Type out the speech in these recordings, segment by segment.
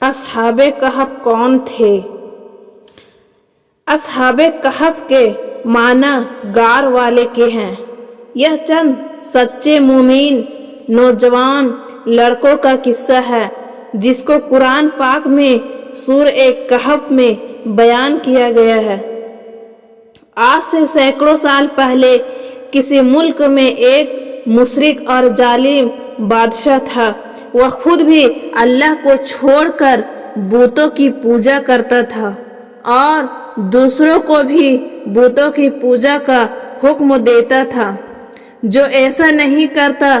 असहाबे कहफ कौन थे? असहाबे कहफ के माना गार वाले के हैं। यह चंद सच्चे मोमीन नौजवान लड़कों का किस्सा है जिसको कुरान पाक में सूरह कहफ में बयान किया गया है। आज से सैकड़ों साल पहले किसी मुल्क में एक मुशरिक और जालिम बादशाह था। वह खुद भी अल्लाह को छोड़कर बूतों की पूजा करता था और दूसरों को भी बूतों की पूजा का हुक्म देता था। जो ऐसा नहीं करता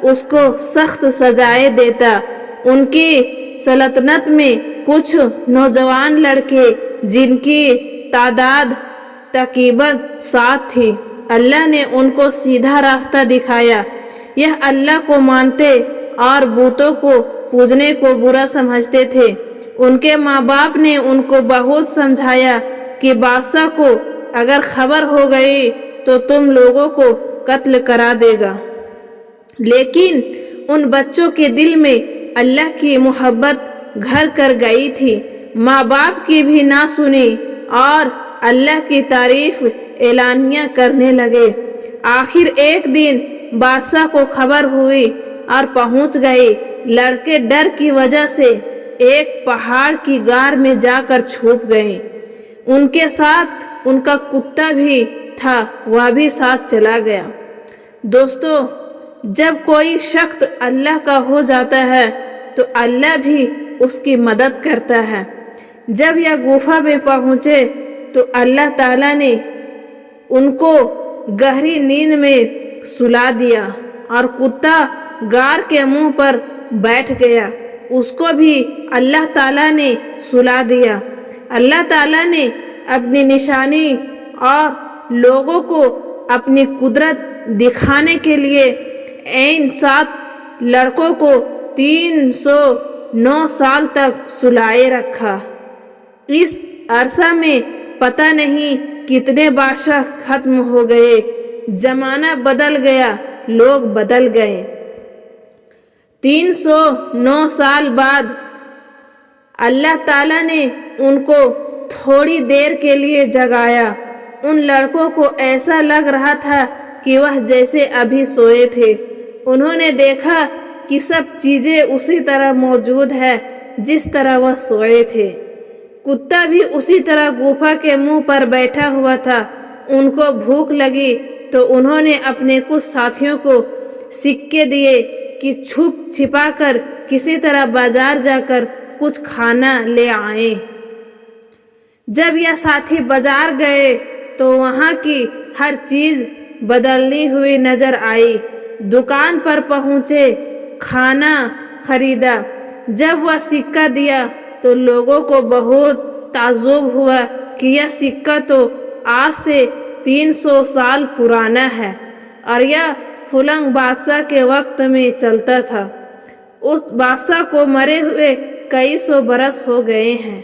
उसको सख्त सजाएं देता। उनकी सल्तनत में कुछ नौजवान लड़के जिनकी तादाद तकरीबन 7 थी। अल्लाह ने उनको सीधा रास्ता दिखाया। यह अल्लाह को मानते और बूतों को पूजने को बुरा समझते थे। उनके माँ बाप ने उनको बहुत समझाया कि बादशाह को अगर खबर हो गई तो तुम लोगों को कत्ल करा देगा, लेकिन उन बच्चों के दिल में अल्लाह की मोहब्बत घर कर गई थी। माँ बाप की भी ना सुनी और अल्लाह की तारीफ एलानिया करने लगे। आखिर एक दिन बादशाह को खबर हुई और पहुंच गए। लड़के डर की वजह से एक पहाड़ की गार में जाकर छुप गए। उनके साथ उनका कुत्ता भी था, वह भी साथ चला गया। दोस्तों, जब कोई शख्स अल्लाह का हो जाता है तो अल्लाह भी उसकी मदद करता है। जब यह गुफा में पहुंचे तो अल्लाह ताला ने उनको गहरी नींद में सुला दिया और कुत्ता गार के मुंह पर बैठ गया। उसको भी अल्लाह ताला ने सुला दिया। अल्लाह ताला ने अपनी निशानी और लोगों को अपनी कुदरत दिखाने के लिए इन 7 लड़कों को 309 साल तक सुलाए रखा। इस अरसा में पता नहीं कितने बादशाह खत्म हो गए। जमाना बदल गया, लोग बदल गए। 309 साल बाद अल्लाह ताला ने उनको थोड़ी देर के लिए जगाया। उन लड़कों को ऐसा लग रहा था कि वह जैसे अभी सोए थे। उन्होंने देखा कि सब चीजें उसी तरह मौजूद है जिस तरह वह सोए थे। कुत्ता भी उसी तरह गुफा के मुंह पर बैठा हुआ था। उनको भूख लगी तो उन्होंने अपने कुछ साथियों को सिक्के दिए कि छुप छिपा कर किसी तरह बाजार जाकर कुछ खाना ले आए। जब यह साथी बाजार गए तो वहां की हर चीज बदलनी हुई नजर आई। दुकान पर पहुंचे, खाना खरीदा। जब वह सिक्का दिया तो लोगों को बहुत ताज्जुब हुआ कि यह सिक्का तो आज से 300 साल पुराना है और यह फुलंग बादशाह के वक्त में चलता था। उस बादशाह को मरे हुए कई 100 बरस हो गए हैं।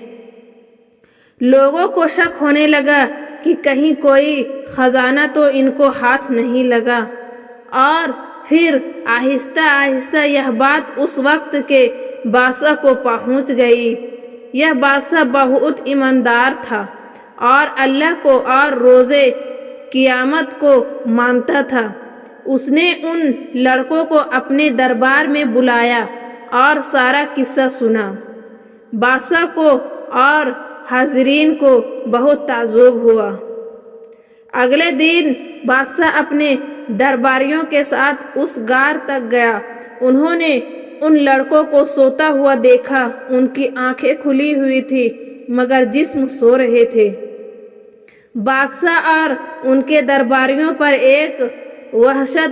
लोगों को शक होने लगा कि कहीं कोई खजाना तो इनको हाथ नहीं लगा। और फिर आहिस्ता आहिस्ता यह बात उस वक्त के बादशाह को पहुंच गई। यह बादशाह बहुत ईमानदार था और अल्लाह को और रोज़े क़यामत को मानता था। उसने उन लड़कों को अपने दरबार में बुलाया और सारा किस्सा सुना। बादशाह को और हाज़रीन को बहुत ताज्जुब हुआ। अगले दिन बादशाह अपने दरबारियों के साथ उस गार तक गया। उन्होंने उन लड़कों को सोता हुआ देखा। उनकी आंखें खुली हुई थी मगर जिस्म सो रहे थे। बादशाह और उनके दरबारियों पर एक वहशत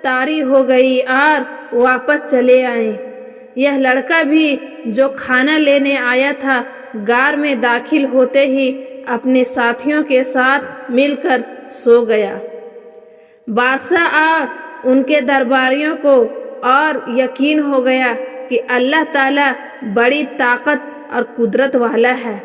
तारी हो गई और वापस चले आए। यह लड़का भी जो खाना लेने आया था गार में दाखिल होते ही अपने साथियों के साथ मिलकर सो गया। बादशाह और उनके दरबारियों को और यकीन हो गया कि अल्लाह ताला बड़ी ताकत और कुदरत वाला है।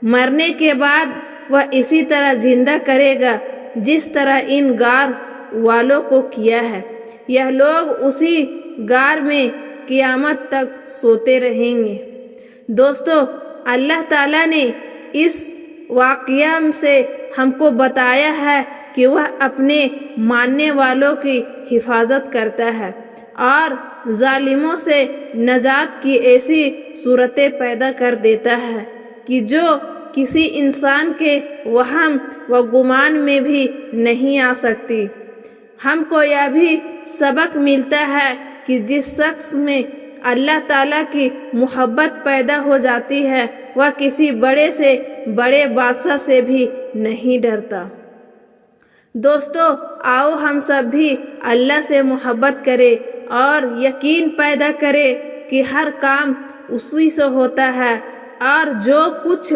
मरने के बाद वह इसी तरह जिंदा करेगा जिस तरह इन गार वालों को किया है। यह लोग उसी गार में क़यामत तक सोते रहेंगे। دوستو، اللہ تعالیٰ نے اس واقعہ سے ہم کو بتایا ہے کہ وہ اپنے ماننے والوں کی حفاظت کرتا ہے اور ظالموں سے نجات کی ایسی صورتیں پیدا کر دیتا ہے کہ جو کسی انسان کے وہم و گمان میں بھی نہیں آ سکتی۔ ہم کو یہ بھی سبق ملتا ہے کہ جس شخص میں اللہ تعالیٰ کی محبت پیدا ہو جاتی ہے وہ کسی بڑے سے بڑے بادشاہ سے بھی نہیں ڈرتا۔ دوستو، آؤ ہم سب بھی اللہ سے محبت کریں اور یقین پیدا کریں کہ ہر کام اسی سے ہوتا ہے، اور جو کچھ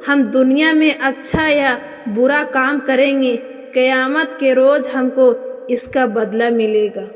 ہم دنیا میں اچھا یا برا کام کریں گے قیامت کے روز ہم کو اس کا بدلہ ملے گا۔